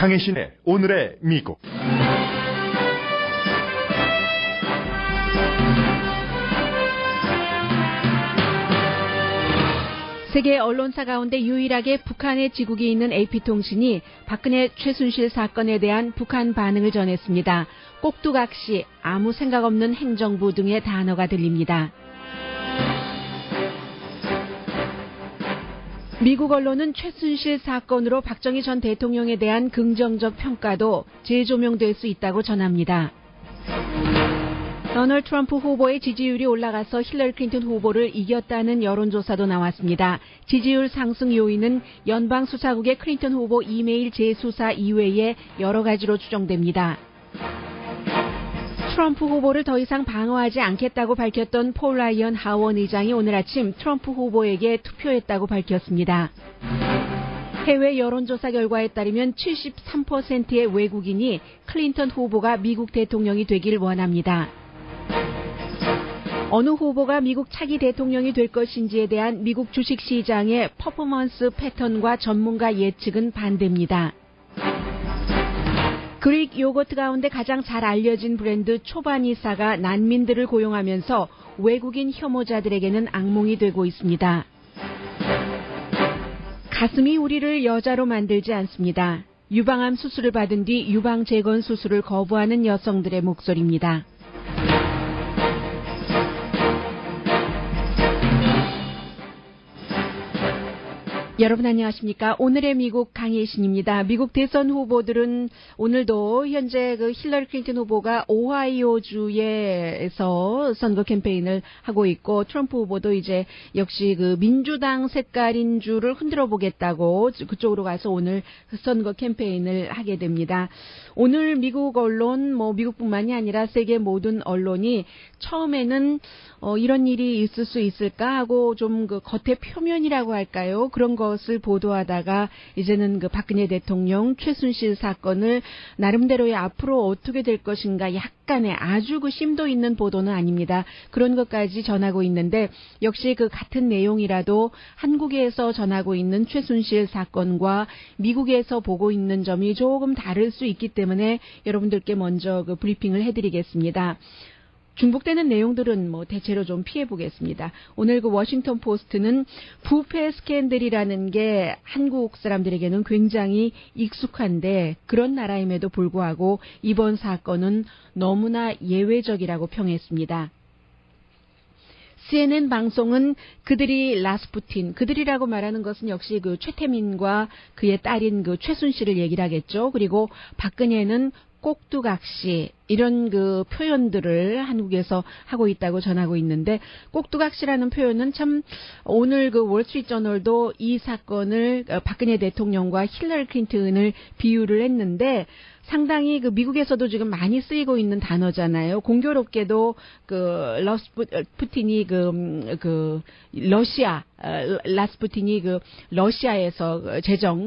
강혜신의 오늘의 미국. 세계 언론사 가운데 유일하게 북한의 지국이 있는 AP통신이 박근혜 최순실 사건에 대한 북한 반응을 전했습니다. 꼭두각시, 아무 생각 없는 행정부 등의 단어가 들립니다. 미국 언론은 최순실 사건으로 박정희 전 대통령에 대한 긍정적 평가도 재조명될 수 있다고 전합니다. 도널드 트럼프 후보의 지지율이 올라가서 힐러리 클린턴 후보를 이겼다는 여론조사도 나왔습니다. 지지율 상승 요인은 연방수사국의 클린턴 후보 이메일 재수사 이외에 여러 가지로 추정됩니다. 트럼프 후보를 더 이상 방어하지 않겠다고 밝혔던 폴 라이언 하원 의장이 오늘 아침 트럼프 후보에게 투표했다고 밝혔습니다. 해외 여론조사 결과에 따르면 73%의 외국인이 클린턴 후보가 미국 대통령이 되길 원합니다. 어느 후보가 미국 차기 대통령이 될 것인지에 대한 미국 주식시장의 퍼포먼스 패턴과 전문가 예측은 반대입니다. 그릭 요거트 가운데 가장 잘 알려진 브랜드 초바니사가 난민들을 고용하면서 외국인 혐오자들에게는 악몽이 되고 있습니다. 가슴이 우리를 여자로 만들지 않습니다. 유방암 수술을 받은 뒤 유방 재건 수술을 거부하는 여성들의 목소리입니다. 여러분 안녕하십니까? 오늘의 미국 강혜신입니다. 미국 대선 후보들은 오늘도 현재 힐러리 클린턴 후보가 오하이오주에서 선거 캠페인을 하고 있고 트럼프 후보도 이제 역시 민주당 색깔인 주를 흔들어 보겠다고 그쪽으로 가서 오늘 선거 캠페인을 하게 됩니다. 오늘 미국 언론, 미국뿐만이 아니라 세계 모든 언론이 처음에는 이런 일이 있을 수 있을까 하고 좀 겉의 표면이라고 할까요? 그런 것을 보도하다가 이제는 박근혜 대통령 최순실 사건을 나름대로의 앞으로 어떻게 될 것인가 약간의 아주 심도 있는 보도는 아닙니다. 그런 것까지 전하고 있는데 역시 같은 내용이라도 한국에서 전하고 있는 최순실 사건과 미국에서 보고 있는 점이 조금 다를 수 있기 때문에 여러분들께 먼저 브리핑을 해드리겠습니다. 중복되는 내용들은 대체로 좀 피해보겠습니다. 오늘 워싱턴 포스트는 부패 스캔들이라는 게 한국 사람들에게는 굉장히 익숙한데 그런 나라임에도 불구하고 이번 사건은 너무나 예외적이라고 평했습니다. CNN 방송은 그들이라고 말하는 것은 역시 최태민과 그의 딸인 최순실을 얘기를 하겠죠. 그리고 박근혜는 꼭두각시 이런 표현들을 한국에서 하고 있다고 전하고 있는데 꼭두각시라는 표현은 참 오늘 월스트리트저널도 이 사건을 박근혜 대통령과 힐러리 클린턴을 비유를 했는데 상당히 미국에서도 지금 많이 쓰이고 있는 단어잖아요. 공교롭게도 라스푸틴이 라스푸틴이 러시아에서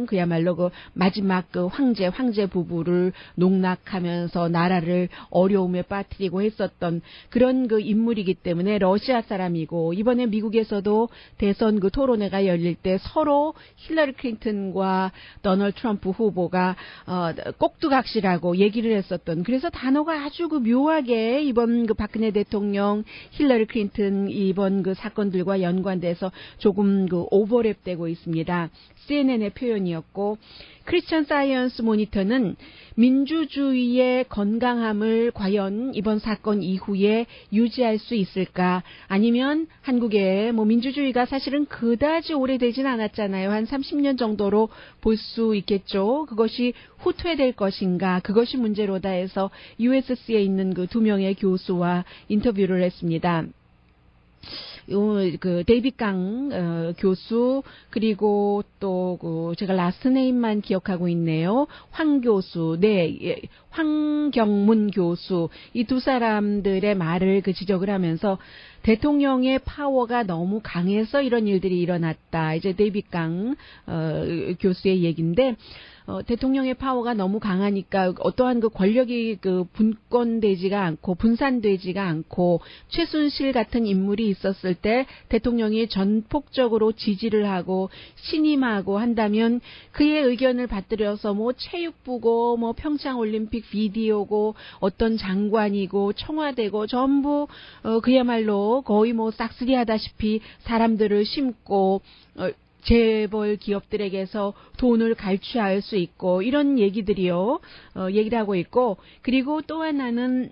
그야말로 마지막 황제 부부를 농락하면서 나라를 어려움에 빠뜨리고 했었던 그런 인물이기 때문에 러시아 사람이고 이번에 미국에서도 대선 토론회가 열릴 때 서로 힐러리 클린턴과 도널드 트럼프 후보가 꼭두각시라고 얘기를 했었던 그래서 단어가 아주 묘하게 이번 박근혜 대통령 힐러리 클린턴 이번 사건들과 연관돼서 조금 오버랩되고 있습니다. CNN의 표현이었고 크리스천 사이언스 모니터는 민주주의의 건강함을 과연 이번 사건 이후에 유지할 수 있을까? 아니면 한국의 민주주의가 사실은 그다지 오래되진 않았잖아요. 한 30년 정도로 볼 수 있겠죠. 그것이 후퇴될 것인가? 그것이 문제로다 해서 USC에 있는 두 명의 교수와 인터뷰를 했습니다. 데이빗 강 교수 그리고 또 제가 라스트 네임만 기억하고 있네요. 황 교수, 황경문 교수 이 두 사람들의 말을 지적을 하면서 대통령의 파워가 너무 강해서 이런 일들이 일어났다. 이제 데이빗 강 교수의 얘기인데 대통령의 파워가 너무 강하니까 어떠한 그 권력이 그 분권되지가 않고 분산되지가 않고 최순실 같은 인물이 있었을 때 대통령이 전폭적으로 지지를 하고 신임하고 한다면 그의 의견을 받들여서 뭐 체육부고 뭐 평창올림픽 비디오고 어떤 장관이고 청와대고 전부 그야말로 거의 뭐 싹쓸이 하다시피 사람들을 심고 재벌 기업들에게서 돈을 갈취할 수 있고 이런 얘기들이요. 얘기를 하고 있고 그리고 또 하나는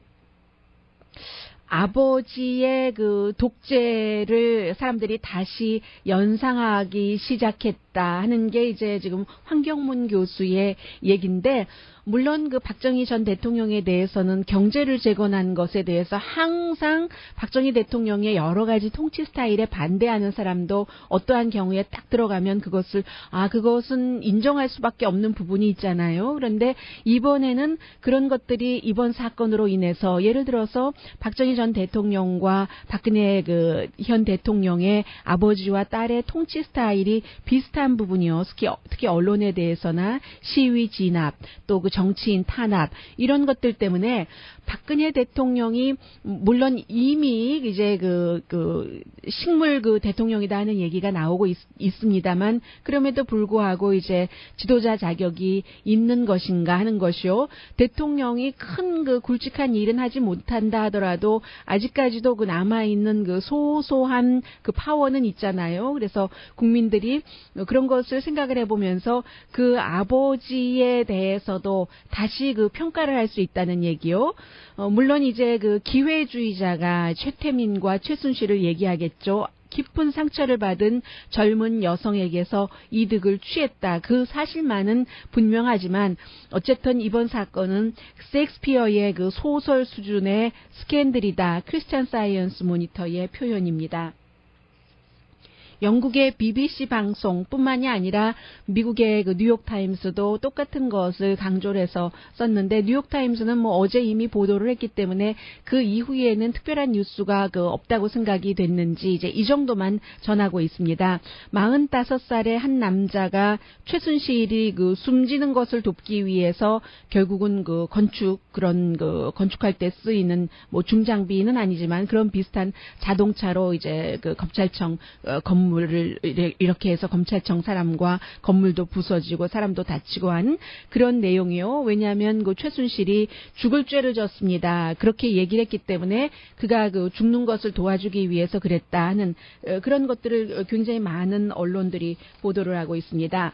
아버지의 그 독재를 사람들이 다시 연상하기 시작했다 하는 게 이제 지금 황경문 교수의 얘기인데 물론 그 박정희 전 대통령에 대해서는 경제를 재건한 것에 대해서 항상 박정희 대통령의 여러 가지 통치 스타일에 반대하는 사람도 어떠한 경우에 딱 들어가면 그것은 인정할 수밖에 없는 부분이 있잖아요. 그런데 이번에는 그런 것들이 이번 사건으로 인해서 예를 들어서 박정희 전 대통령과 박근혜 그 현 대통령의 아버지와 딸의 통치 스타일이 비슷한 부분이요. 특히 언론에 대해서나 시위 진압 또 그 정치인 탄압 이런 것들 때문에 박근혜 대통령이 물론 이미 이제 그 식물 그 대통령이다 하는 얘기가 나오고 있습니다만 그럼에도 불구하고 이제 지도자 자격이 있는 것인가 하는 것이요. 대통령이 큰 그 굵직한 일은 하지 못한다 하더라도 아직까지도 그 남아 있는 그 소소한 그 파워는 있잖아요. 그래서 국민들이 그런 것을 생각을 해보면서 그 아버지에 대해서도 다시 그 평가를 할 수 있다는 얘기요. 물론 이제 그 기회주의자가 최태민과 최순실을 얘기하겠죠. 깊은 상처를 받은 젊은 여성에게서 이득을 취했다. 그 사실만은 분명하지만 어쨌든 이번 사건은 셰익스피어의 그 소설 수준의 스캔들이다. 크리스찬 사이언스 모니터의 표현입니다. 영국의 BBC 방송뿐만이 아니라 미국의 그 뉴욕타임스도 똑같은 것을 강조를 해서 썼는데 뉴욕타임스는 뭐 어제 이미 보도를 했기 때문에 그 이후에는 특별한 뉴스가 없다고 생각이 됐는지 이제 이 정도만 전하고 있습니다. 45살의 한 남자가 최순실이 그 숨지는 것을 돕기 위해서 결국은 그 건축할 때 쓰이는 뭐 중장비는 아니지만 그런 비슷한 자동차로 이제 그 검찰청 건물을 이렇게 해서 검찰청 사람과 건물도 부서지고 사람도 다치고 한 그런 내용이요. 왜냐하면 그 최순실이 죽을 죄를 졌습니다. 그렇게 얘기를 했기 때문에 그가 그 죽는 것을 도와주기 위해서 그랬다 하는 그런 것들을 굉장히 많은 언론들이 보도를 하고 있습니다.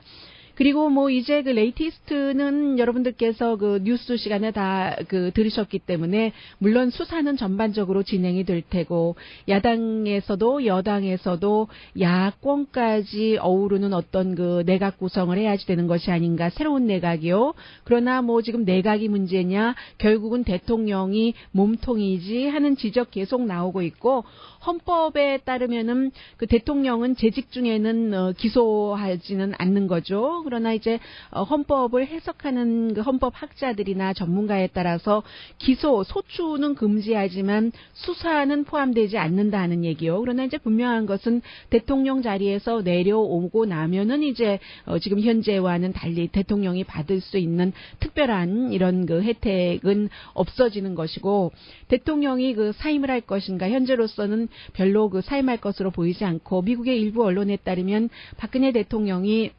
그리고 뭐 이제 그 레이티스트는 여러분들께서 그 뉴스 시간에 다 들으셨기 때문에 물론 수사는 전반적으로 진행이 될 테고 야당에서도 여당에서도 야권까지 어우르는 어떤 그 내각 구성을 해야지 되는 것이 아닌가 새로운 내각이요. 그러나 뭐 지금 내각이 문제냐 결국은 대통령이 몸통이지 하는 지적 계속 나오고 있고 헌법에 따르면은 그 대통령은 재직 중에는 기소하지는 않는 거죠. 그러나 이제 헌법을 해석하는 그 헌법학자들이나 전문가에 따라서 소추는 금지하지만 수사는 포함되지 않는다는 얘기요. 그러나 이제 분명한 것은 대통령 자리에서 내려오고 나면은 이제 지금 현재와는 달리 대통령이 받을 수 있는 특별한 이런 그 혜택은 없어지는 것이고 대통령이 그 사임을 할 것인가 현재로서는 별로 그 사임할 것으로 보이지 않고 미국의 일부 언론에 따르면 박근혜 대통령이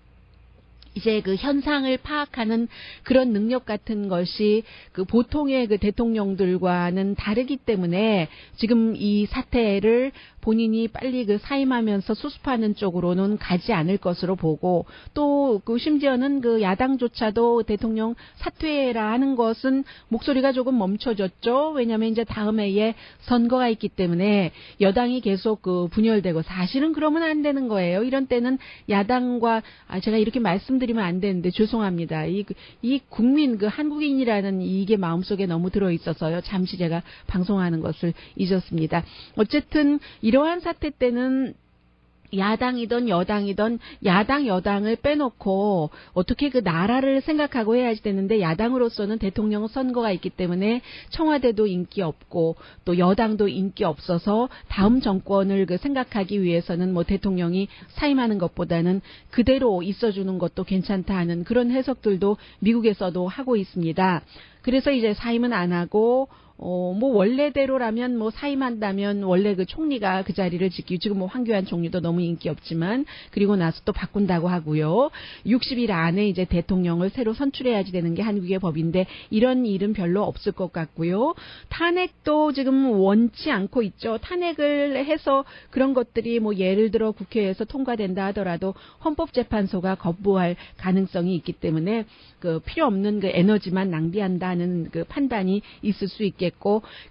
이제 그 현상을 파악하는 그런 능력 같은 것이 그 보통의 그 대통령들과는 다르기 때문에 지금 이 사태를 본인이 빨리 그 사임하면서 수습하는 쪽으로는 가지 않을 것으로 보고 또 그 심지어는 그 야당조차도 대통령 사퇴라 하는 것은 목소리가 조금 멈춰졌죠. 왜냐하면 이제 다음 해에 선거가 있기 때문에 여당이 계속 그 분열되고 사실은 그러면 안 되는 거예요. 이런 때는 야당과 제가 이렇게 말씀드리면 안 되는데 죄송합니다. 이 국민 그 한국인이라는 이게 마음속에 너무 들어 있어서요. 잠시 제가 방송하는 것을 잊었습니다. 어쨌든 이러한 사태 때는 야당이든 여당이든 야당 여당을 빼놓고 어떻게 그 나라를 생각하고 해야지 되는데 야당으로서는 대통령 선거가 있기 때문에 청와대도 인기 없고 또 여당도 인기 없어서 다음 정권을 그 생각하기 위해서는 뭐 대통령이 사임하는 것보다는 그대로 있어주는 것도 괜찮다 하는 그런 해석들도 미국에서도 하고 있습니다. 그래서 이제 사임은 안 하고 뭐 원래대로라면 뭐 사임한다면 원래 그 총리가 그 자리를 지키고 지금 뭐 황교안 총리도 너무 인기 없지만 그리고 나서 또 바꾼다고 하고요. 60일 안에 이제 대통령을 새로 선출해야지 되는 게 한국의 법인데 이런 일은 별로 없을 것 같고요. 탄핵도 지금 원치 않고 있죠. 탄핵을 해서 그런 것들이 뭐 예를 들어 국회에서 통과된다 하더라도 헌법재판소가 거부할 가능성이 있기 때문에 그 필요 없는 그 에너지만 낭비한다는 그 판단이 있을 수 있겠고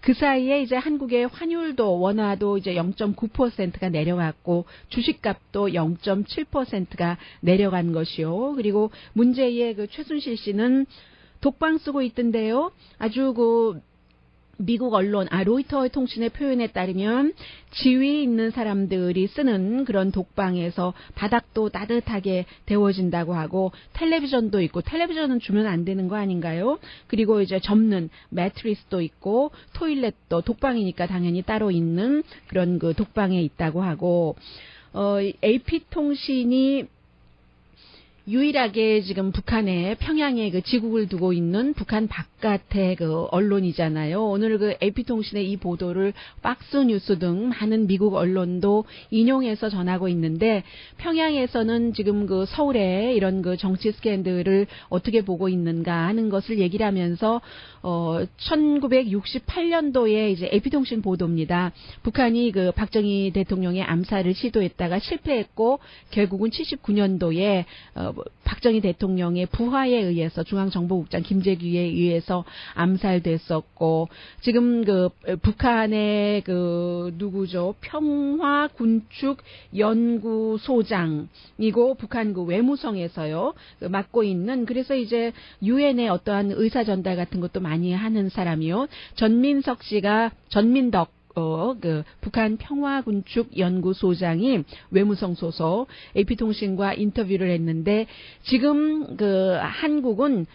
그 사이에 이제 한국의 환율도 원화도 이제 0.9%가 내려갔고 주식값도 0.7%가 내려간 것이요. 그리고 문제의 그 최순실 씨는 독방 쓰고 있던데요. 아주 그 미국 언론, 로이터 통신의 표현에 따르면 지위 있는 사람들이 쓰는 그런 독방에서 바닥도 따뜻하게 데워진다고 하고 텔레비전도 있고 텔레비전은 주면 안 되는 거 아닌가요? 그리고 이제 접는 매트리스도 있고 토일렛도 독방이니까 당연히 따로 있는 그런 그 독방에 있다고 하고 AP통신이 유일하게 지금 북한에 평양에 그 지국을 두고 있는 북한 바깥의 그 언론이잖아요. 오늘 그 AP통신의 이 보도를 박스뉴스 등 많은 미국 언론도 인용해서 전하고 있는데 평양에서는 지금 그 서울에 이런 그 정치 스캔들을 어떻게 보고 있는가 하는 것을 얘기를 하면서 1968년도에 이제 AP통신 보도입니다. 북한이 그 박정희 대통령의 암살을 시도했다가 실패했고 결국은 79년도에 박정희 대통령의 부하에 의해서 중앙정보국장 김재규에 의해서 암살됐었고 지금 그 북한의 그 누구죠? 평화군축연구소장이고 북한 그 외무성에서요 맡고 있는 그래서 이제 유엔의 어떠한 의사 전달 같은 것도 많이 하는 사람이요. 전민덕 그 북한 평화군축연구소장이 외무성 소속 AP통신과 인터뷰를 했는데 지금 그 한국은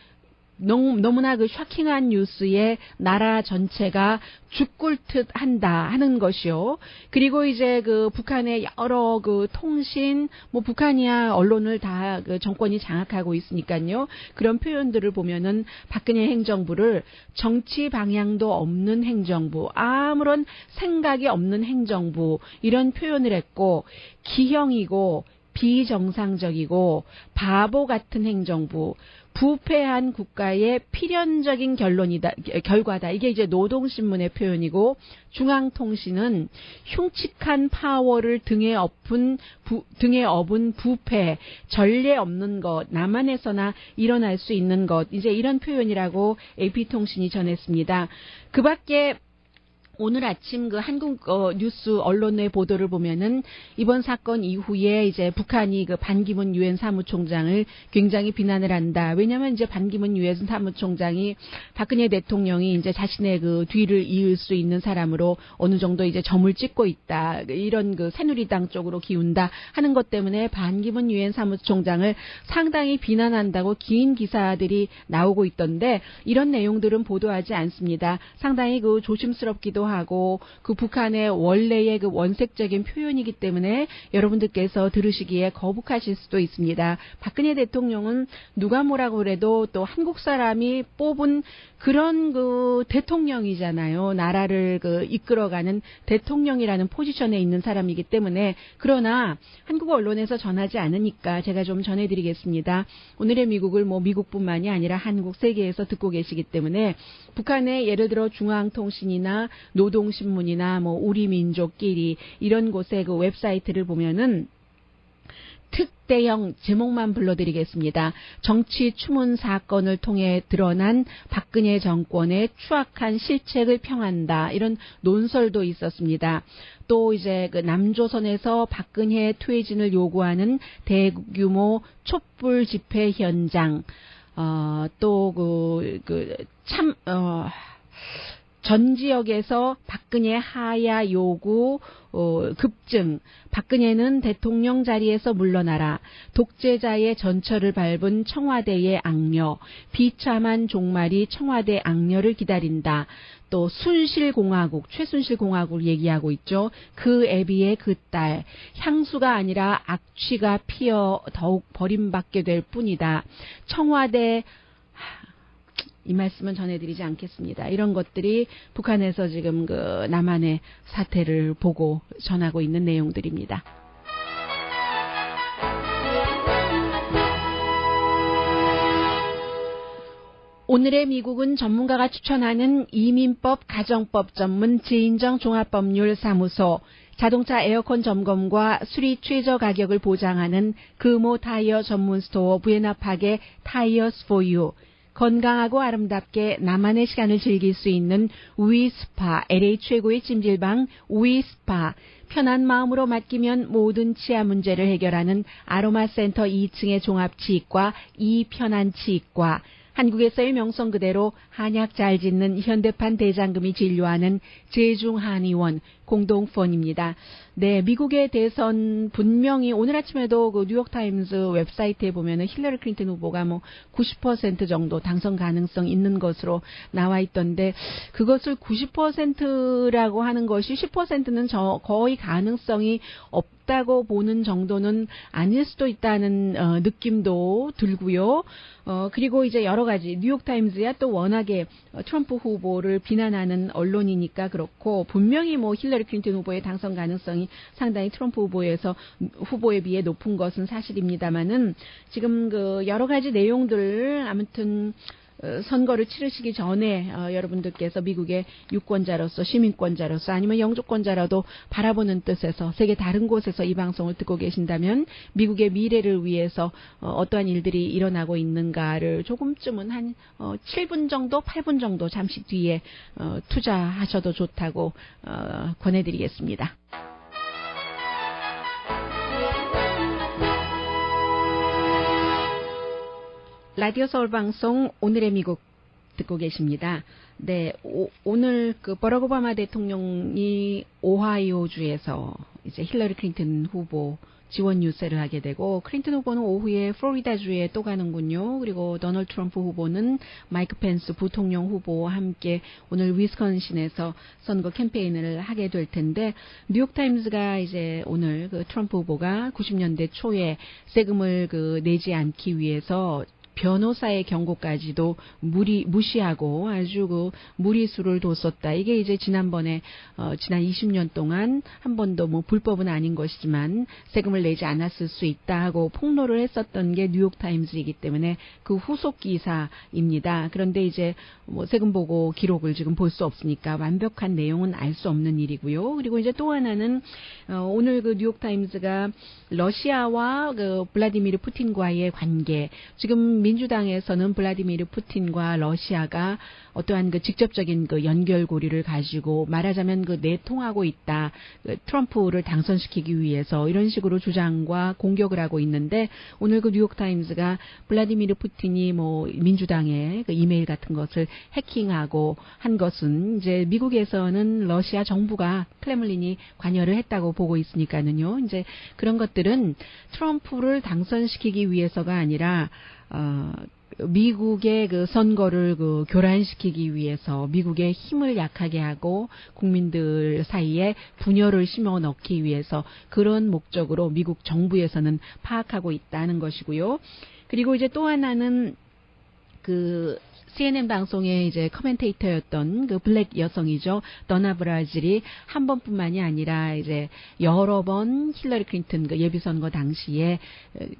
너무나 그 쇼킹한 뉴스에 나라 전체가 죽을 듯 한다 하는 것이요. 그리고 이제 그 북한의 여러 그 통신, 뭐 북한이야 언론을 다 그 정권이 장악하고 있으니까요. 그런 표현들을 보면은 박근혜 행정부를 정치 방향도 없는 행정부, 아무런 생각이 없는 행정부 이런 표현을 했고 기형이고 비정상적이고 바보 같은 행정부. 부패한 국가의 필연적인 결과다. 이게 이제 노동신문의 표현이고 중앙통신은 흉측한 파워를 등에 업은 부패, 전례 없는 것, 남한에서나 일어날 수 있는 것. 이제 이런 표현이라고 AP통신이 전했습니다. 그 밖에 오늘 아침 그 한국 뉴스 언론의 보도를 보면은 이번 사건 이후에 이제 북한이 그 반기문 유엔 사무총장을 굉장히 비난을 한다. 왜냐하면 이제 반기문 유엔 사무총장이 박근혜 대통령이 이제 자신의 그 뒤를 이을 수 있는 사람으로 어느 정도 이제 점을 찍고 있다. 이런 그 새누리당 쪽으로 기운다 하는 것 때문에 반기문 유엔 사무총장을 상당히 비난한다고 긴 기사들이 나오고 있던데 이런 내용들은 보도하지 않습니다. 상당히 그 조심스럽기도 하고 그 북한의 원래의 그 원색적인 표현이기 때문에 여러분들께서 들으시기에 거북하실 수도 있습니다. 박근혜 대통령은 누가 뭐라고 그래도 또 한국 사람이 뽑은 그런 그 대통령이잖아요. 나라를 그 이끌어가는 대통령이라는 포지션에 있는 사람이기 때문에 그러나 한국 언론에서 전하지 않으니까 제가 좀 전해드리겠습니다. 오늘의 미국을 뭐 미국뿐만이 아니라 한국 세계에서 듣고 계시기 때문에 북한의 예를 들어 중앙통신이나 노동신문이나 뭐 우리민족끼리 이런 곳의 그 웹사이트를 보면은 특대형 제목만 불러드리겠습니다. 정치 추문 사건을 통해 드러난 박근혜 정권의 추악한 실책을 평한다. 이런 논설도 있었습니다. 또 이제 그 남조선에서 박근혜 퇴진을 요구하는 대규모 촛불 집회 현장, 전 지역에서 박근혜 하야 요구 급증, 박근혜는 대통령 자리에서 물러나라, 독재자의 전철을 밟은 청와대의 악녀, 비참한 종말이 청와대 악녀를 기다린다. 또 순실공화국, 최순실공화국을 얘기하고 있죠. 그 애비의 그 딸, 향수가 아니라 악취가 피어 더욱 버림받게 될 뿐이다. 청와대, 이 말씀은 전해드리지 않겠습니다. 이런 것들이 북한에서 지금 그 남한의 사태를 보고 전하고 있는 내용들입니다. 오늘의 미국은 전문가가 추천하는 이민법, 가정법 전문 지인정 종합법률 사무소, 자동차 에어컨 점검과 수리 최저 가격을 보장하는 금호 타이어 전문 스토어 부에나팍의 타이어스 포 유, 건강하고 아름답게 나만의 시간을 즐길 수 있는 위스파, LA 최고의 찜질방 위스파, 편한 마음으로 맡기면 모든 치아 문제를 해결하는 아로마 센터 2층의 종합치과 이편안치과, 한국에서의 명성 그대로 한약 잘 짓는 현대판 대장금이 진료하는 제중한의원 공동폰입니다. 네, 미국의 대선 분명히 오늘 아침에도 그 뉴욕타임즈 웹사이트에 보면은 힐러리 클린턴 후보가 뭐 90% 정도 당선 가능성 있는 것으로 나와 있던데, 그것을 90%라고 하는 것이 10%는 거의 가능성이 없다고 보는 정도는 아닐 수도 있다는 느낌도 들고요. 그리고 이제 여러 가지 뉴욕타임즈야 또 워낙에 트럼프 후보를 비난하는 언론이니까 그렇고, 분명히 뭐 힐러리 클린턴 후보의 당선 가능성이 상당히 트럼프 후보에 비해 높은 것은 사실입니다만은, 지금 그 여러 가지 내용들 아무튼 선거를 치르시기 전에 여러분들께서 미국의 유권자로서, 시민권자로서, 아니면 영주권자라도 바라보는 뜻에서 세계 다른 곳에서 이 방송을 듣고 계신다면 미국의 미래를 위해서 어떠한 일들이 일어나고 있는가를 조금쯤은 한 7분 정도, 8분 정도 잠시 뒤에 투자하셔도 좋다고 권해드리겠습니다. 라디오 서울 방송 오늘의 미국 듣고 계십니다. 네, 오늘 그 버락 오바마 대통령이 오하이오주에서 이제 힐러리 클린턴 후보 지원 유세를 하게 되고, 클린턴 후보는 오후에 플로리다주에 또 가는군요. 그리고 도널드 트럼프 후보는 마이크 펜스 부통령 후보와 함께 오늘 위스콘신에서 선거 캠페인을 하게 될 텐데, 뉴욕타임즈가 이제 오늘 그 트럼프 후보가 90년대 초에 세금을 내지 않기 위해서 변호사의 경고까지도 무시하고 아주 그 무리수를 뒀었다. 이게 이제 지난번에 지난 20년 동안 한 번도 뭐 불법은 아닌 것이지만 세금을 내지 않았을 수 있다 하고 폭로를 했었던 게 뉴욕타임즈이기 때문에 그 후속 기사입니다. 그런데 이제 뭐 세금 보고 기록을 지금 볼 수 없으니까 완벽한 내용은 알 수 없는 일이고요. 그리고 이제 또 하나는 오늘 그 뉴욕타임즈가 러시아와 그 블라디미르 푸틴과의 관계, 지금 민주당에서는 블라디미르 푸틴과 러시아가 어떠한 그 직접적인 그 연결고리를 가지고 말하자면 그 내통하고 있다, 그 트럼프를 당선시키기 위해서 이런 식으로 주장과 공격을 하고 있는데, 오늘 그 뉴욕타임즈가 블라디미르 푸틴이 뭐 민주당의 그 이메일 같은 것을 해킹하고 한 것은 이제 미국에서는 러시아 정부가 크렘린이 관여를 했다고 보고 있으니까는요. 이제 그런 것들은 트럼프를 당선시키기 위해서가 아니라 미국의 그 선거를 교란시키기 위해서 미국의 힘을 약하게 하고 국민들 사이에 분열을 심어 넣기 위해서 그런 목적으로 미국 정부에서는 파악하고 있다는 것이고요. 그리고 이제 또 하나는 그 CNN 방송의 이제 커멘테이터였던 그 블랙 여성이죠. 더나 브라질이 한 번뿐만이 아니라 이제 여러 번 힐러리 클린턴 그 예비선거 당시에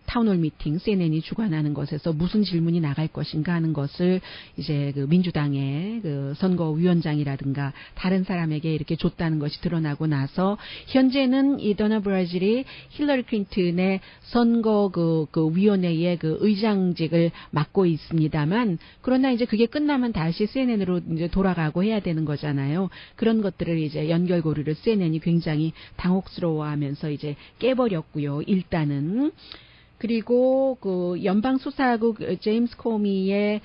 타운홀 미팅 CNN이 주관하는 것에서 무슨 질문이 나갈 것인가 하는 것을 이제 그 민주당의 그 선거위원장이라든가 다른 사람에게 이렇게 줬다는 것이 드러나고 나서 현재는 이 더나 브라질이 힐러리 클린턴의 선거 그 위원회의 그 의장직을 맡고 있습니다만, 그러나 이제 그게 끝나면 다시 CNN으로 이제 돌아가고 해야 되는 거잖아요. 그런 것들을 이제 연결고리를 CNN이 굉장히 당혹스러워하면서 이제 깨버렸고요. 일단은. 그리고 그 연방수사국 제임스 코미의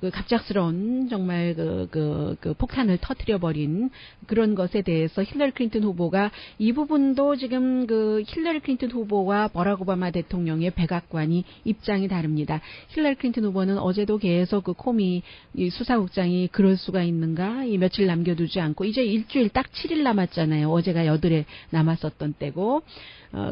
그 갑작스러운 정말 그 폭탄을 터뜨려버린 그런 것에 대해서 힐러리 클린턴 후보가 이 부분도 지금 그 힐러리 클린턴 후보와 버락 오바마 대통령의 백악관이 입장이 다릅니다. 힐러리 클린턴 후보는 어제도 계속 그 코미 수사국장이 그럴 수가 있는가 이 며칠 남겨두지 않고 이제 일주일 딱 7일 남았잖아요. 어제가 8일 남았었던 때고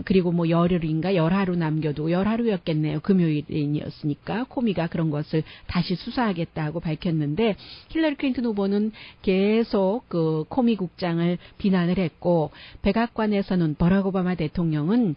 그리고 뭐 열흘인가 열하루 남겨두고 열하루였겠네요. 금요일이었으니까 코미가 그런 것을 다시 수사하겠다고 밝혔는데 힐러리 클린턴 후보는 계속 그 코미 국장을 비난을 했고 백악관에서는 버락 오바마 대통령은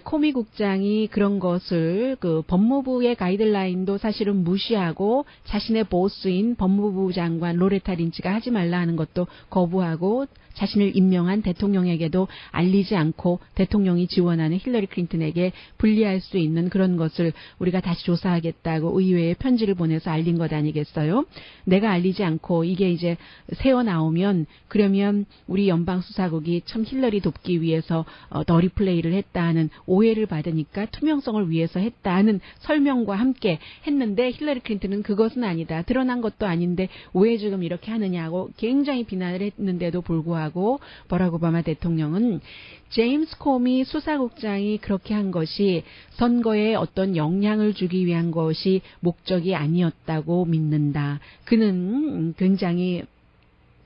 코미 국장이 그런 것을 그 법무부의 가이드라인도 사실은 무시하고 자신의 보스인 법무부 장관 로레타 린치가 하지 말라 하는 것도 거부하고 자신을 임명한 대통령에게도 알리지 않고 대통령이 지원하는 힐러리 클린턴에게 불리할 수 있는 그런 것을 우리가 다시 조사하겠다고 의회에 편지를 보내서 알린 것 아니겠어요? 내가 알리지 않고 이게 이제 새어 나오면 그러면 우리 연방수사국이 참 힐러리 돕기 위해서 더리 플레이를 했다는 오해를 받으니까 투명성을 위해서 했다는 설명과 함께 했는데 힐러리 클린턴은 그것은 아니다. 드러난 것도 아닌데 왜 지금 이렇게 하느냐고 굉장히 비난을 했는데도 불구하고 버락 오바마 대통령은 제임스 코미 수사국장이 그렇게 한 것이 선거에 어떤 영향을 주기 위한 것이 목적이 아니었다고 믿는다. 그는 굉장히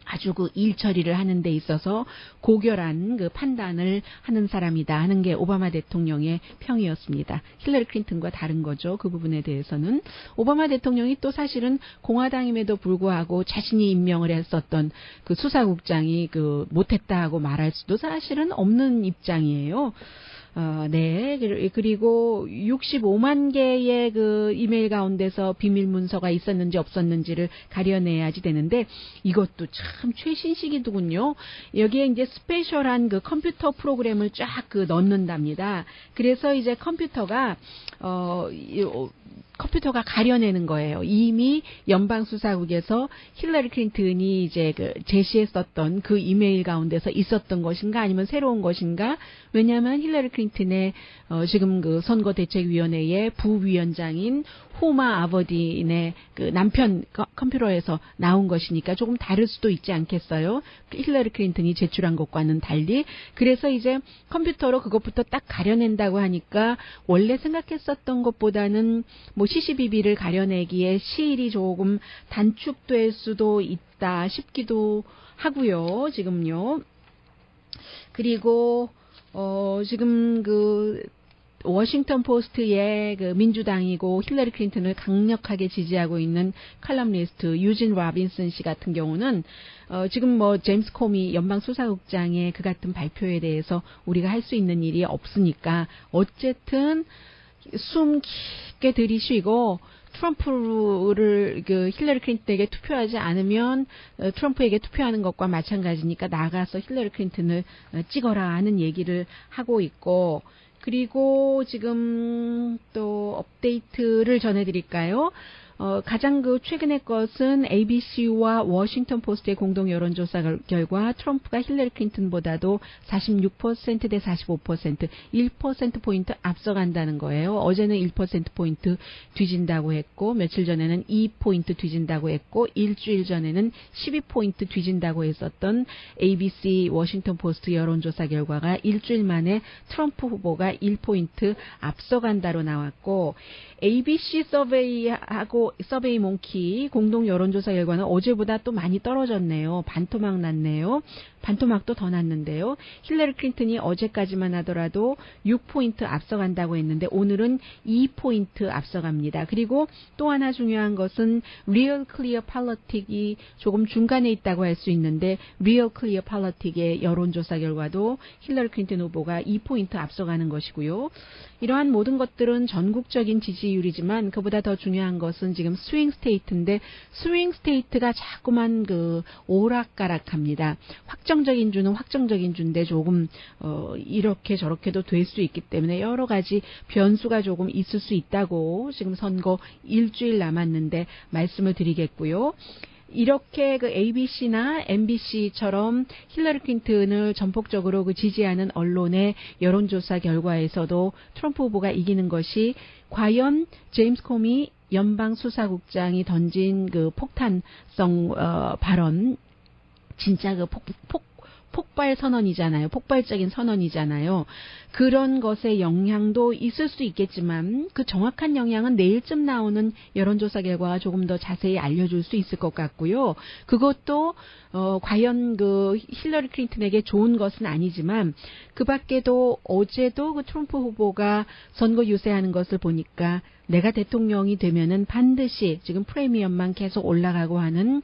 아주 그 일 처리를 하는 데 있어서 고결한 그 판단을 하는 사람이다 하는 게 오바마 대통령의 평이었습니다. 힐러리 클린턴과 다른 거죠. 그 부분에 대해서는 오바마 대통령이 또 사실은 공화당임에도 불구하고 자신이 임명을 했었던 그 수사국장이 그 못했다 하고 말할 수도 사실은 없는 입장이에요. 네. 그리고 65만 개의 그 이메일 가운데서 비밀 문서가 있었는지 없었는지를 가려내야지 되는데 이것도 참 최신식이더군요. 여기에 이제 스페셜한 그 컴퓨터 프로그램을 쫙 그 넣는답니다. 그래서 이제 컴퓨터가 가려내는 거예요. 이미 연방수사국에서 힐러리 클린턴이 이제 그 제시했었던 그 이메일 가운데서 있었던 것인가 아니면 새로운 것인가? 왜냐하면 힐러리 클린턴의 지금 그 선거대책위원회의 부위원장인 후마 아버딘의 그 남편 컴퓨터에서 나온 것이니까 조금 다를 수도 있지 않겠어요? 힐러리 클린턴이 제출한 것과는 달리. 그래서 이제 컴퓨터로 그것부터 딱 가려낸다고 하니까 원래 생각했었던 것보다는 뭐 CCBB를 가려내기에 시일이 조금 단축될 수도 있다 싶기도 하고요. 지금요. 그리고 지금 그 워싱턴 포스트의 그 민주당이고 힐러리 클린턴을 강력하게 지지하고 있는 칼럼니스트 유진 로빈슨 씨 같은 경우는 지금 뭐 제임스 코미 연방수사국장의 그 같은 발표에 대해서 우리가 할 수 있는 일이 없으니까 어쨌든 숨 깊게 들이쉬고 트럼프를 그 힐러리 클린턴에게 투표하지 않으면 트럼프에게 투표하는 것과 마찬가지니까 나가서 힐러리 클린턴을 찍어라 하는 얘기를 하고 있고 그리고 지금 또 업데이트를 전해드릴까요? 가장 그 최근의 것은 ABC와 워싱턴 포스트의 공동 여론조사 결과 트럼프가 힐러리 클린턴보다도 46% 대 45%, 1%포인트 앞서간다는 거예요. 어제는 1%포인트 뒤진다고 했고 며칠 전에는 2포인트 뒤진다고 했고 일주일 전에는 12포인트 뒤진다고 했었던 ABC 워싱턴 포스트 여론조사 결과가 일주일 만에 트럼프 후보가 1포인트 앞서간다로 나왔고 ABC 서베이하고 서베이 몽키 공동 여론조사 결과는 어제보다 또 많이 떨어졌네요. 반토막 났네요. 반토막도 더 났는데요. 힐러리 클린턴이 어제까지만 하더라도 6포인트 앞서간다고 했는데 오늘은 2포인트 앞서갑니다. 그리고 또 하나 중요한 것은 Real Clear Politic이 조금 중간에 있다고 할 수 있는데 Real Clear Politic의 여론조사 결과도 힐러리 클린턴 후보가 2포인트 앞서가는 것이고요. 이러한 모든 것들은 전국적인 지지율이지만 그보다 더 중요한 것은 지금 스윙 스테이트인데 스윙 스테이트가 자꾸만 그 오락가락합니다. 확정적인 주는 확정적인 주인데 조금 이렇게 저렇게도 될 수 있기 때문에 여러 가지 변수가 조금 있을 수 있다고 지금 선거 일주일 남았는데 말씀을 드리겠고요. 이렇게 그 ABC나 MBC처럼 힐러리 클린턴을 전폭적으로 그 지지하는 언론의 여론조사 결과에서도 트럼프 후보가 이기는 것이 과연 제임스 코미 연방 수사국장이 던진 그 폭탄성 발언, 진짜 그 폭발 선언이잖아요. 폭발적인 선언이잖아요. 그런 것의 영향도 있을 수 있겠지만 그 정확한 영향은 내일쯤 나오는 여론조사 결과가 조금 더 자세히 알려줄 수 있을 것 같고요. 그것도 과연 그 힐러리 클린턴에게 좋은 것은 아니지만 그 밖에도 어제도 그 트럼프 후보가 선거 유세하는 것을 보니까 내가 대통령이 되면은 반드시 지금 프리미엄만 계속 올라가고 하는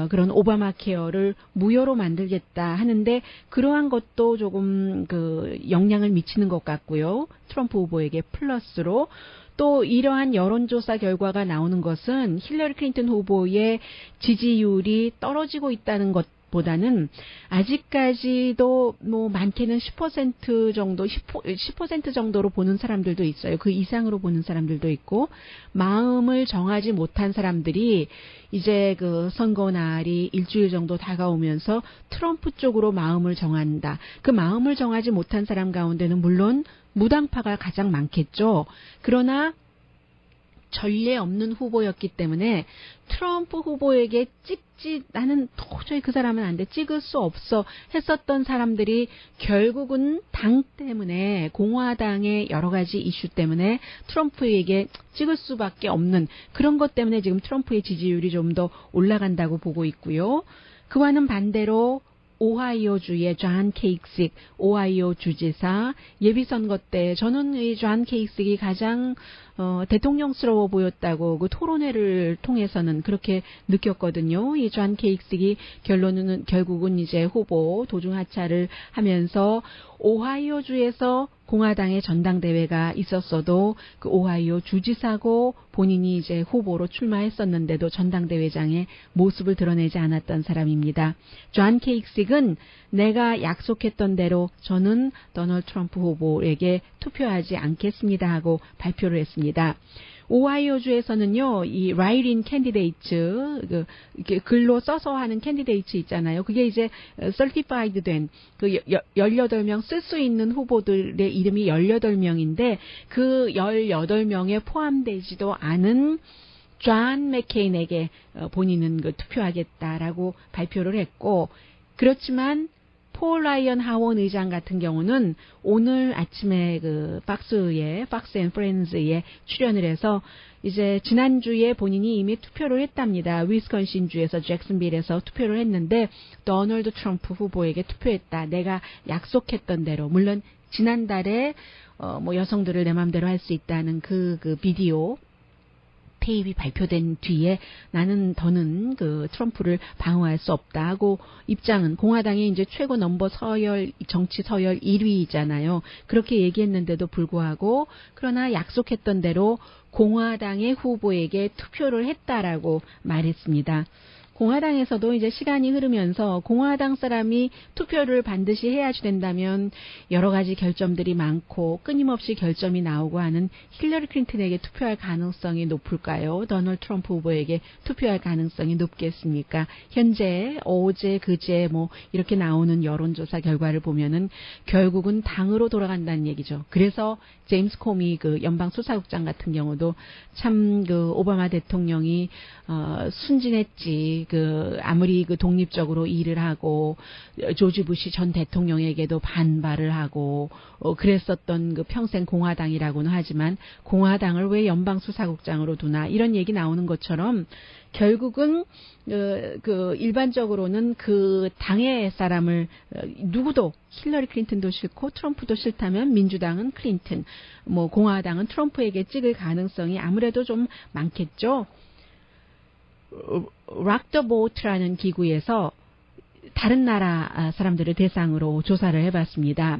그런 오바마 케어를 무효로 만들겠다 하는데 그러한 것도 조금 그 영향을 미치는 것 같고요. 트럼프 후보에게 플러스로 또 이러한 여론조사 결과가 나오는 것은 힐러리 클린턴 후보의 지지율이 떨어지고 있다는 것보다는 아직까지도 뭐 많게는 10% 정도, 10% 정도로 보는 사람들도 있어요. 그 이상으로 보는 사람들도 있고 마음을 정하지 못한 사람들이 이제 그 선거 날이 일주일 정도 다가오면서 트럼프 쪽으로 마음을 정한다. 그 마음을 정하지 못한 사람 가운데는 물론 무당파가 가장 많겠죠. 그러나 전례 없는 후보였기 때문에 트럼프 후보에게 나는 도저히 그 사람은 안 돼, 찍을 수 없어 했었던 사람들이 결국은 당 때문에 공화당의 여러 가지 이슈 때문에 트럼프에게 찍을 수밖에 없는 그런 것 때문에 지금 트럼프의 지지율이 좀 더 올라간다고 보고 있고요. 그와는 반대로 오하이오주의 존 케이식 오하이오 주지사 예비선거 때 저는 이 존 케이식이 가장 대통령스러워 보였다고 그 토론회를 통해서는 그렇게 느꼈거든요. 이 존 케이식이 결국은 이제 후보 도중 하차를 하면서 오하이오주에서 공화당의 전당대회가 있었어도 그 오하이오 주지사고 본인이 이제 후보로 출마했었는데도 전당대회장의 모습을 드러내지 않았던 사람입니다. 존 케이식은 내가 약속했던 대로 저는 도널드 트럼프 후보에게 투표하지 않겠습니다 하고 발표를 했습니다. 오하이오주에서는요, 이 라이린 캔디데이트, 글로 써서 하는 캔디데이트 있잖아요. 그게 이제 certified 된, 18명 쓸 수 있는 후보들의 이름이 18명인데, 그 18명에 포함되지도 않은 존 맥케인에게 본인은 투표하겠다라고 발표를 했고, 그렇지만, 폴 라이언 하원 의장 같은 경우는 오늘 아침에 박스 앤 프렌즈에 출연을 해서 이제 지난주에 본인이 이미 투표를 했답니다. 위스콘신주에서 잭슨빌에서 투표를 했는데 도널드 트럼프 후보에게 투표했다. 내가 약속했던 대로. 물론 지난달에 뭐 여성들을 내 맘대로 할 수 있다는 그 비디오 테이프가 발표된 뒤에 더는 그 트럼프를 방어할 수 없다 하고 입장은 공화당의 이제 최고 넘버 정치 서열 1위이잖아요. 그렇게 얘기했는데도 불구하고 그러나 약속했던 대로 공화당의 후보에게 투표를 했다라고 말했습니다. 공화당에서도 이제 시간이 흐르면서 공화당 사람이 투표를 반드시 해야지 된다면 여러 가지 결점들이 많고 끊임없이 결점이 나오고 하는 힐러리 클린턴에게 투표할 가능성이 높을까요? 도널드 트럼프 후보에게 투표할 가능성이 높겠습니까? 현재 어제 그제 뭐 이렇게 나오는 여론조사 결과를 보면은 결국은 당으로 돌아간다는 얘기죠. 그래서 제임스 코미 그 연방 수사국장 같은 경우도 참 그 오바마 대통령이 순진했지. 아무리 독립적으로 일을 하고, 조지 부시 전 대통령에게도 반발을 하고, 그랬었던 평생 공화당이라고는 하지만, 공화당을 왜 연방수사국장으로 두나, 이런 얘기 나오는 것처럼, 결국은, 일반적으로는 그 당의 사람을, 누구도, 힐러리 클린턴도 싫고, 트럼프도 싫다면, 민주당은 클린턴, 공화당은 트럼프에게 찍을 가능성이 아무래도 좀 많겠죠. 락 더 보트라는 기구에서 다른 나라 사람들을 대상으로 조사를 해봤습니다.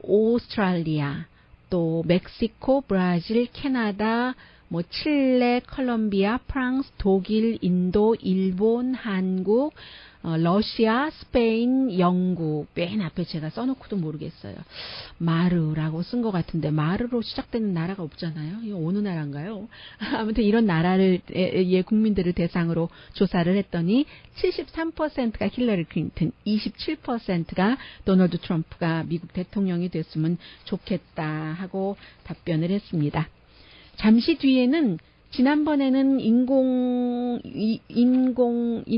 오스트랄리아, 또 멕시코, 브라질, 캐나다, 칠레, 콜롬비아, 프랑스, 독일, 인도, 일본, 한국, 러시아, 스페인, 영국. 맨 앞에 제가 써놓고도 모르겠어요. 마르라고 쓴 것 같은데 마르로 시작되는 나라가 없잖아요. 이거 어느 나라인가요? 아무튼 이런 나라의 국민들을 대상으로 조사를 했더니 73%가 힐러리 클린턴, 27%가 도널드 트럼프가 미국 대통령이 됐으면 좋겠다 하고 답변을 했습니다. 잠시 뒤에는 지난번에는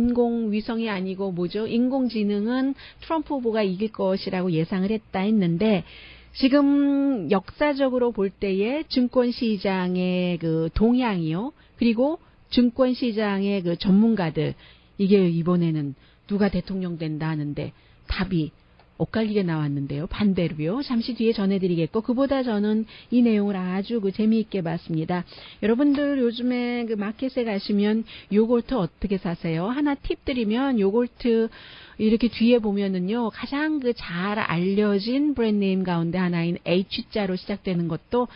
인공위성이 아니고 뭐죠? 인공지능은 트럼프 후보가 이길 것이라고 예상을 했는데 지금 역사적으로 볼 때에 증권시장의 그 동향이요. 그리고 증권시장의 그 전문가들, 이게 이번에는 누가 대통령 된다 하는데 답이 엇갈리게 나왔는데요. 반대로요. 잠시 뒤에 전해드리겠고, 그보다 저는 이 내용을 아주 재미있게 봤습니다. 여러분들 요즘에 그 마켓에 가시면 요거트 어떻게 사세요? 하나 팁 드리면, 요거트 이렇게 뒤에 보면은요, 가장 잘 알려진 브랜드네임 가운데 하나인 H자로 시작되는 것도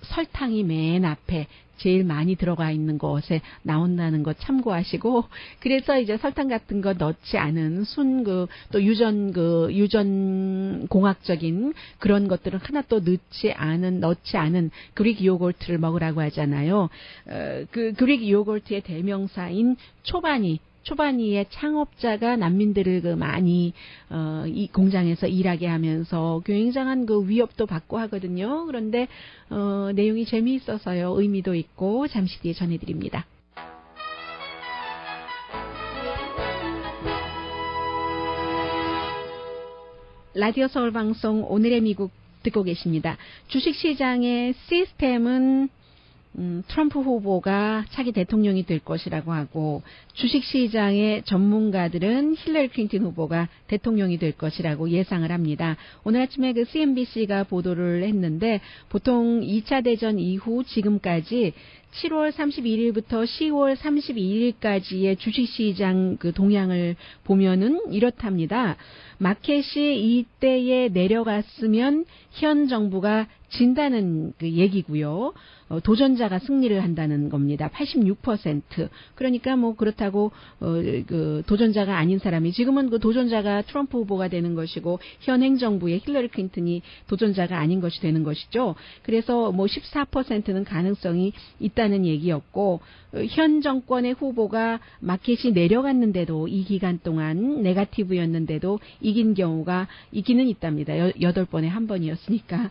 설탕이 맨 앞에 제일 많이 들어가 있는 것에 나온다는 거 참고하시고, 그래서 이제 설탕 같은 거 넣지 않은 또 유전 공학적인 그런 것들은 하나 또 넣지 않은 그릭 요거트를 먹으라고 하잖아요. 그 그릭 요거트의 대명사인 초바니의 창업자가 난민들을 많이 이 공장에서 일하게 하면서 굉장한 위협도 받고 하거든요. 그런데 내용이 재미있어서요. 의미도 있고 잠시 뒤에 전해드립니다. 라디오 서울 방송 오늘의 미국 듣고 계십니다. 주식시장의 시스템은 트럼프 후보가 차기 대통령이 될 것이라고 하고, 주식시장의 전문가들은 힐러리 클린턴 후보가 대통령이 될 것이라고 예상을 합니다. 오늘 아침에 CNBC가 보도를 했는데, 보통 2차 대전 이후 지금까지 7월 31일부터 10월 32일까지의 주식시장 동향을 보면은 이렇답니다. 마켓이 이때에 내려갔으면 현 정부가 진다는 얘기고요. 도전자가 승리를 한다는 겁니다. 86%. 그러니까 그렇다고 도전자가 아닌 사람이, 지금은 도전자가 트럼프 후보가 되는 것이고 현 행정부의 힐러리 클린턴이 도전자가 아닌 것이 되는 것이죠. 그래서 14%는 가능성이 있다는 얘기였고, 현 정권의 후보가 마켓이 내려갔는데도 이 기간 동안 네거티브였는데도 이기는 있답니다. 8번에 한 번이었으니까.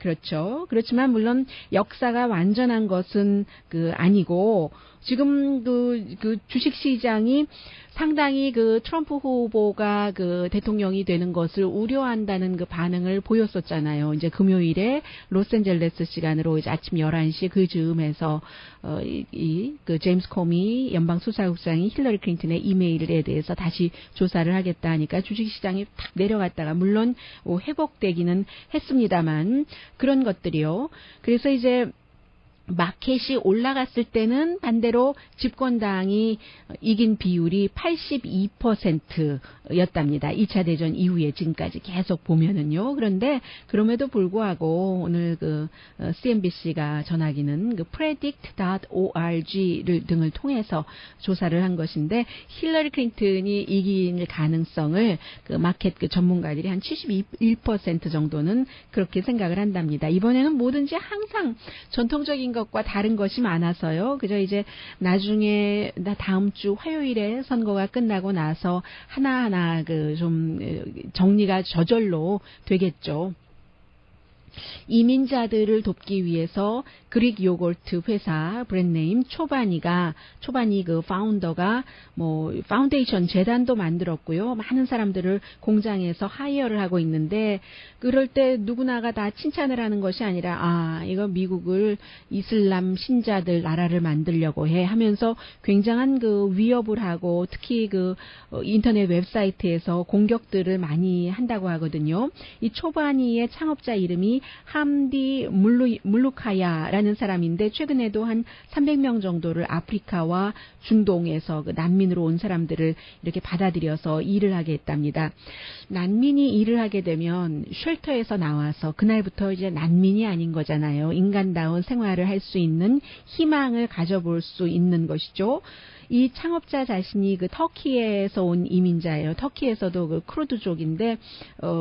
그렇죠. 그렇지만 물론 역사가 완전한 것은 아니고, 지금 주식시장이 상당히 트럼프 후보가 대통령이 되는 것을 우려한다는 반응을 보였었잖아요. 이제 금요일에 로스앤젤레스 시간으로 이제 아침 11시 그 즈음에서 제임스 코미 연방수사국장이 힐러리 클린턴의 이메일에 대해서 다시 조사를 하겠다 하니까 주식시장이 탁 내려갔다가 물론 회복되기는 했습니다만, 그런 것들이요. 그래서 이제 마켓이 올라갔을 때는 반대로 집권당이 이긴 비율이 82%였답니다. 2차 대전 이후에 지금까지 계속 보면은요. 그런데 그럼에도 불구하고 오늘 CNBC가 전하기는 predict.org 등을 통해서 조사를 한 것인데, 힐러리 클린턴이 이길 가능성을 마켓 전문가들이 한 71% 정도는 그렇게 생각을 한답니다. 이번에는 뭐든지 항상 전통적인 것과 다른 것이 많아서요. 그저 이제 나중에 다음 주 화요일에 선거가 끝나고 나서 하나하나 좀 정리가 저절로 되겠죠. 이민자들을 돕기 위해서 그릭 요거트 회사 브랜드네임 초바니 파운더가 파운데이션 재단도 만들었고요. 많은 사람들을 공장에서 하이어를 하고 있는데, 그럴 때 누구나가 다 칭찬을 하는 것이 아니라 이거 미국을 이슬람 신자들 나라를 만들려고 해 하면서 굉장한 위협을 하고, 특히 인터넷 웹사이트에서 공격들을 많이 한다고 하거든요. 이 초바니의 창업자 이름이 함디 물루카야라는 사람인데, 최근에도 한 300명 정도를 아프리카와 중동에서 난민으로 온 사람들을 이렇게 받아들여서 일을 하게 했답니다. 난민이 일을 하게 되면 쉘터에서 나와서 그날부터 이제 난민이 아닌 거잖아요. 인간다운 생활을 할 수 있는 희망을 가져볼 수 있는 것이죠. 이 창업자 자신이 터키에서 온 이민자예요. 터키에서도 크루드족인데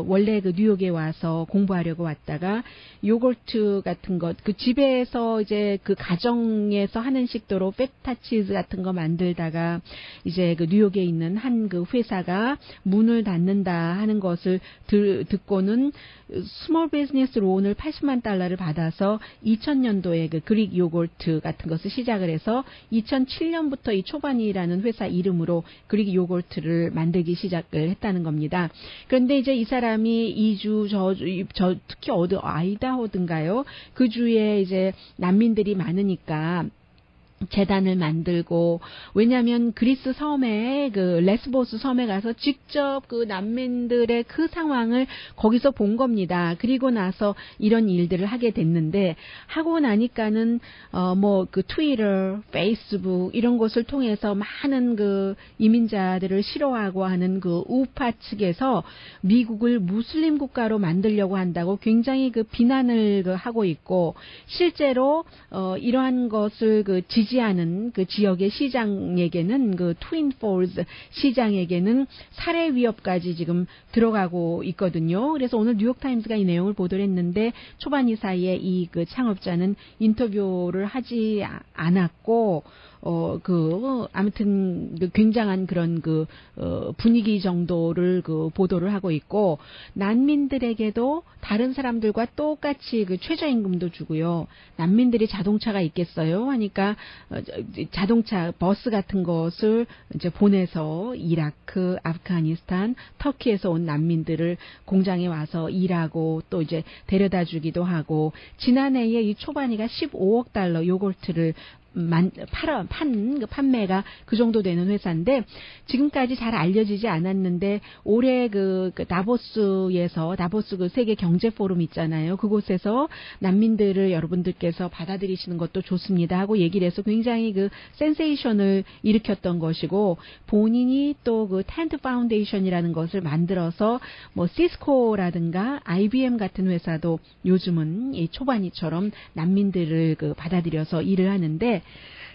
원래 뉴욕에 와서 공부하려고 왔다가 보니까 요거트 같은 것, 그 집에서 이제 그 가정에서 하는 식도로 팻타치즈 같은 거 만들다가 이제 그 뉴욕에 있는 한 그 회사가 문을 닫는다 하는 것을 듣고는 스몰 비즈니스 론을 80만 달러를 받아서 2000년도에 그 그릭 요거트 같은 것을 시작을 해서 2007년부터 이 초반이라는 회사 이름으로 그릭 요거트를 만들기 시작을 했다는 겁니다. 그런데 이제 이 사람이 이주 저 특히 어디 아이다호든가요? 그 주에 이제 난민들이 많으니까 재단을 만들고, 왜냐하면 그리스 섬에 그 레스보스 섬에 가서 직접 그 난민들의 그 상황을 거기서 본 겁니다. 그리고 나서 이런 일들을 하게 됐는데, 하고 나니까는 뭐 그 트위터, 페이스북 이런 것을 통해서 많은 그 이민자들을 싫어하고 하는 그 우파 측에서 미국을 무슬림 국가로 만들려고 한다고 굉장히 그 비난을 하고 있고, 실제로 이러한 것을 그 지지하는 그 지역의 시장에게는 그 트윈폴즈 시장에게는 살해 위협까지 지금 들어가고 있거든요. 그래서 오늘 뉴욕타임스가 이 내용을 보도를 했는데 초반이 사이에 이 그 창업자는 인터뷰를 하지 않았고 아무튼 그 굉장한 그런 분위기 정도를 보도를 하고 있고, 난민들에게도 다른 사람들과 똑같이 그 최저임금도 주고요. 난민들이 자동차가 있겠어요? 하니까 자동차, 버스 같은 것을 이제 보내서 이라크, 아프가니스탄, 터키에서 온 난민들을 공장에 와서 일하고 또 이제 데려다 주기도 하고, 지난해에 이 초반이가 15억 달러 요거트를 판매가 그 정도 되는 회사인데, 지금까지 잘 알려지지 않았는데, 올해 다보스에서, 다보스 그 세계 경제 포럼 있잖아요. 그곳에서 난민들을 여러분들께서 받아들이시는 것도 좋습니다 하고 얘기를 해서 굉장히 그 센세이션을 일으켰던 것이고, 본인이 또 그 텐트 파운데이션이라는 것을 만들어서 뭐 시스코라든가 IBM 같은 회사도 요즘은 이 초반이처럼 난민들을 받아들여서 일을 하는데,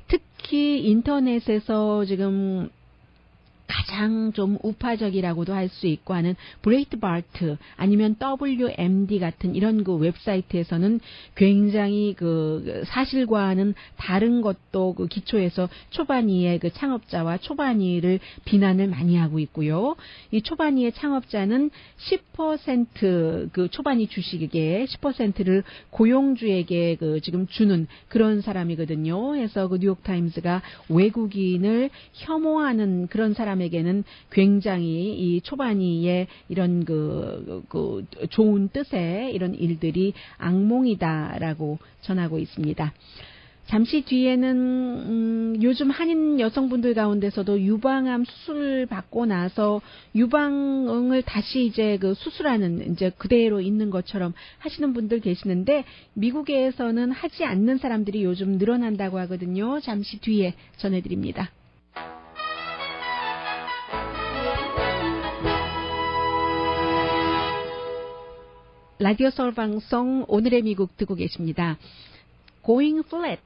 특히 인터넷에서 지금 가장 좀 우파적이라고도 할 수 있고 하는 브레이트바르트 아니면 WMD 같은 이런 그 웹사이트에서는 굉장히 그 사실과는 다른 것도 그 기초에서 초반이의 그 창업자와 초반이를 비난을 많이 하고 있고요. 이 초반이의 창업자는 10% 그 초반이 주식의 10%를 고용주에게 지금 주는 그런 사람이거든요. 그래서 그 뉴욕타임스가 외국인을 혐오하는 그런 사람에게는 굉장히 이 초반이의 이런 좋은 뜻의 이런 일들이 악몽이다라고 전하고 있습니다. 잠시 뒤에는 요즘 한인 여성분들 가운데서도 유방암 수술 받고 나서 유방을 다시 이제 수술하는 이제 그대로 있는 것처럼 하시는 분들 계시는데, 미국에서는 하지 않는 사람들이 요즘 늘어난다고 하거든요. 잠시 뒤에 전해드립니다. 라디오 서울 방송 오늘의 미국 듣고 계십니다. Going flat.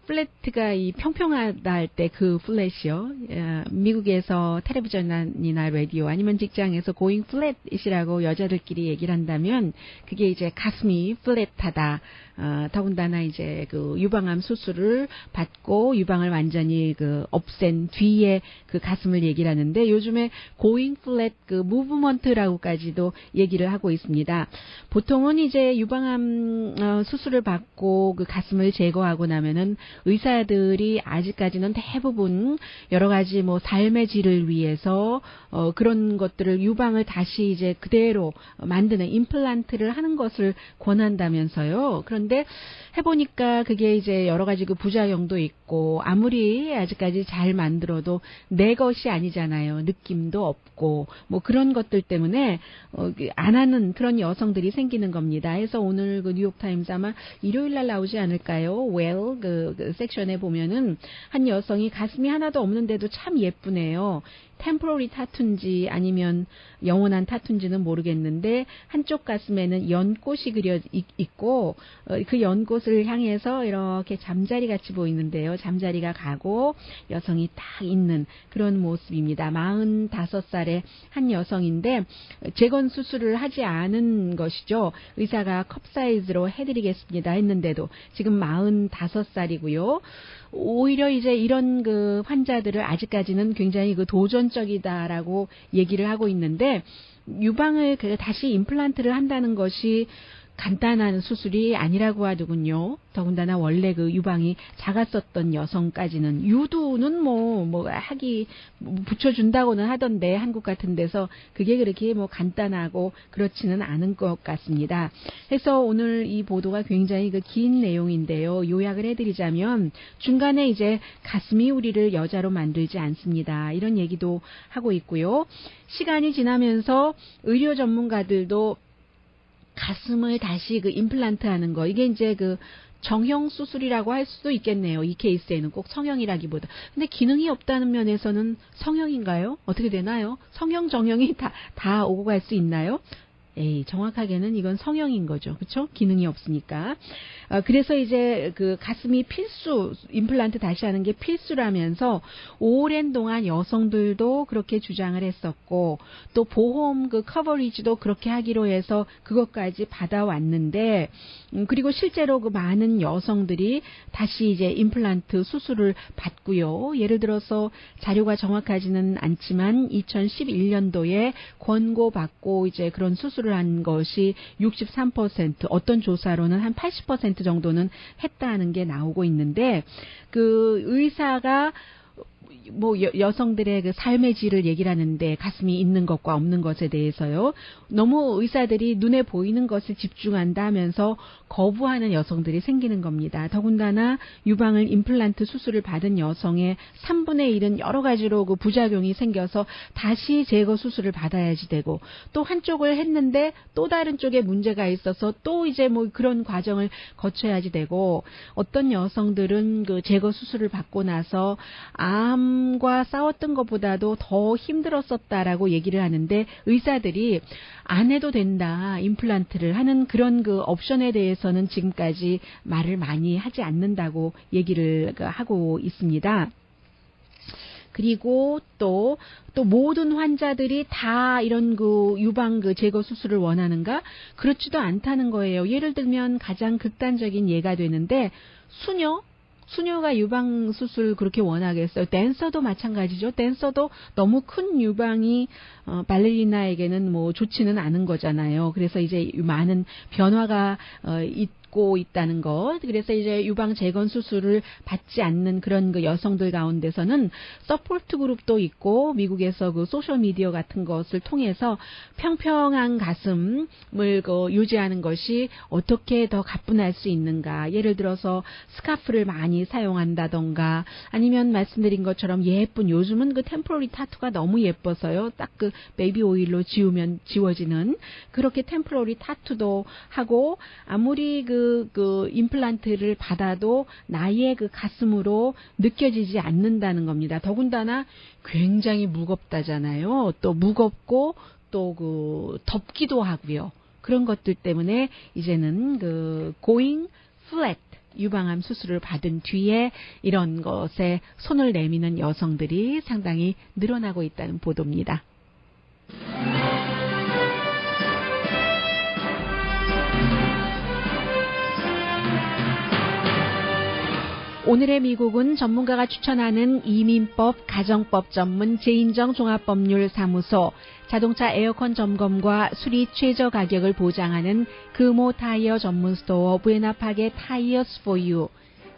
플랫가 이 평평하다 할 때 그 플랫이요. 미국에서 텔레비전이나 라디오 아니면 직장에서 going flat이라고 여자들끼리 얘기를 한다면 그게 이제 가슴이 플랫하다. 더군다나 이제 그 유방암 수술을 받고 유방을 완전히 없앤 뒤에 그 가슴을 얘기를 하는데, 요즘에 going flat 무브먼트라고까지도 얘기를 하고 있습니다. 보통은 이제 유방암 수술을 받고 그 가슴을 제거하고 나면은 의사들이 아직까지는 대부분 여러 가지 뭐 삶의 질을 위해서 그런 것들을 유방을 다시 이제 그대로 만드는 임플란트를 하는 것을 권한다면서요. 그런데 해보니까 그게 이제 여러 가지 그 부작용도 있고, 아무리 아직까지 잘 만들어도 내 것이 아니잖아요. 느낌도 없고 뭐 그런 것들 때문에 안 하는 그런 여성들이 생기는 겁니다. 그래서 오늘 그 뉴욕타임스 아마 일요일 날 나오지 않을까요? Well 그 섹션에 보면은 한 여성이 가슴이 하나도 없는데도 참 예쁘네요. 템포러리 타투인지 아니면 영원한 타투인지는 모르겠는데, 한쪽 가슴에는 연꽃이 그려 있고 그 연꽃을 향해서 이렇게 잠자리 같이 보이는데요. 잠자리가 가고 여성이 딱 있는 그런 모습입니다. 45살의 한 여성인데 재건 수술을 하지 않은 것이죠. 의사가 컵 사이즈로 해드리겠습니다 했는데도 지금 45살이고요. 오히려 이제 이런 그 환자들을 아직까지는 굉장히 그 도전적이다라고 얘기를 하고 있는데 유방을 다시 임플란트를 한다는 것이 간단한 수술이 아니라고 하더군요. 더군다나 원래 그 유방이 작았었던 여성까지는 유두는 붙여준다고는 하던데 한국 같은 데서 그게 그렇게 간단하고 그렇지는 않은 것 같습니다. 해서 오늘 이 보도가 굉장히 그 긴 내용인데요. 요약을 해드리자면 중간에 이제 가슴이 우리를 여자로 만들지 않습니다. 이런 얘기도 하고 있고요. 시간이 지나면서 의료 전문가들도 가슴을 다시 그 임플란트 하는 거, 이게 이제 그 정형 수술이라고 할 수도 있겠네요. 이 케이스에는 꼭 성형이라기보다. 근데 기능이 없다는 면에서는 성형인가요? 어떻게 되나요? 성형, 정형이 다 오고 갈 수 있나요? 정확하게는 이건 성형인 거죠. 그렇죠? 기능이 없으니까. 그래서 이제 그 가슴이 필수, 임플란트 다시 하는 게 필수라면서 오랜 동안 여성들도 그렇게 주장을 했었고 또 보험 그 커버리지도 그렇게 하기로 해서 그것까지 받아왔는데 그리고 실제로 그 많은 여성들이 다시 이제 임플란트 수술을 받고요. 예를 들어서 자료가 정확하지는 않지만 2011년도에 권고받고 이제 그런 수술을 한 것이 63%, 어떤 조사로는 한 80% 정도는 했다는 게 나오고 있는데 그 의사가 여성들의 그 삶의 질을 얘기를 하는데 가슴이 있는 것과 없는 것에 대해서요. 너무 의사들이 눈에 보이는 것을 집중한다 하면서 거부하는 여성들이 생기는 겁니다. 더군다나 유방을 임플란트 수술을 받은 여성의 3분의 1은 여러 가지로 그 부작용이 생겨서 다시 제거 수술을 받아야지 되고 또 한쪽을 했는데 또 다른 쪽에 문제가 있어서 또 이제 그런 과정을 거쳐야지 되고 어떤 여성들은 그 제거 수술을 받고 나서 암과 싸웠던 것보다도 더 힘들었었다라고 얘기를 하는데 의사들이 안 해도 된다, 임플란트를 하는 그런 그 옵션에 대해서는 지금까지 말을 많이 하지 않는다고 얘기를 하고 있습니다. 그리고 또 모든 환자들이 다 이런 그 유방 그 제거 수술을 원하는가? 그렇지도 않다는 거예요. 예를 들면 가장 극단적인 예가 되는데 수녀가 유방 수술 그렇게 원하겠어요? 댄서도 마찬가지죠. 댄서도 너무 큰 유방이 발레리나에게는 좋지는 않은 거잖아요. 그래서 이제 많은 변화가 있고 있다는 것. 그래서 이제 유방 재건 수술을 받지 않는 그런 그 여성들 가운데서는 서포트 그룹도 있고 미국에서 그 소셜 미디어 같은 것을 통해서 평평한 가슴을 유지하는 것이 어떻게 더 가뿐할 수 있는가. 예를 들어서 스카프를 많이 사용한다던가 아니면 말씀드린 것처럼 예쁜 요즘은 그 템포러리 타투가 너무 예뻐서요. 딱 그 베이비 오일로 지우면 지워지는 그렇게 템포러리 타투도 하고 아무리 그 임플란트를 받아도 나의 그 가슴으로 느껴지지 않는다는 겁니다. 더군다나 굉장히 무겁다잖아요. 또 무겁고 또 그 덥기도 하고요. 그런 것들 때문에 이제는 그 going flat 유방암 수술을 받은 뒤에 이런 것에 손을 내미는 여성들이 상당히 늘어나고 있다는 보도입니다. 오늘의 미국은 전문가가 추천하는 이민법, 가정법 전문 제인정 종합법률사무소, 자동차 에어컨 점검과 수리 최저 가격을 보장하는 금호 타이어 전문 스토어 부에나파게 타이어스 포유,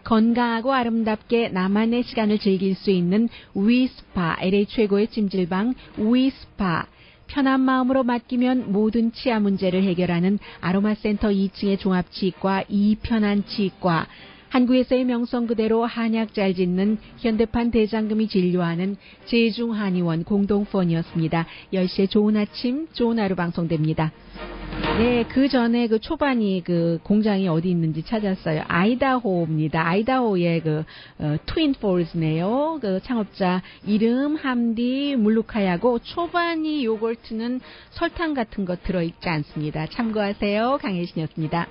건강하고 아름답게 나만의 시간을 즐길 수 있는 위스파, LA 최고의 찜질방 위스파, 편한 마음으로 맡기면 모든 치아 문제를 해결하는 아로마센터 2층의 종합치과 이편한치과, 한국에서의 명성 그대로 한약 잘 짓는 현대판 대장금이 진료하는 제중한의원 공동폰이었습니다. 10시에 좋은 아침, 좋은 하루 방송됩니다. 네, 그 전에 그 초반이 그 공장이 어디 있는지 찾았어요. 아이다호입니다. 아이다호의 트윈 폴즈네요. 그 창업자 이름 함디 물루카야고 초반이 요거트는 설탕 같은 거 들어있지 않습니다. 참고하세요. 강혜신이었습니다.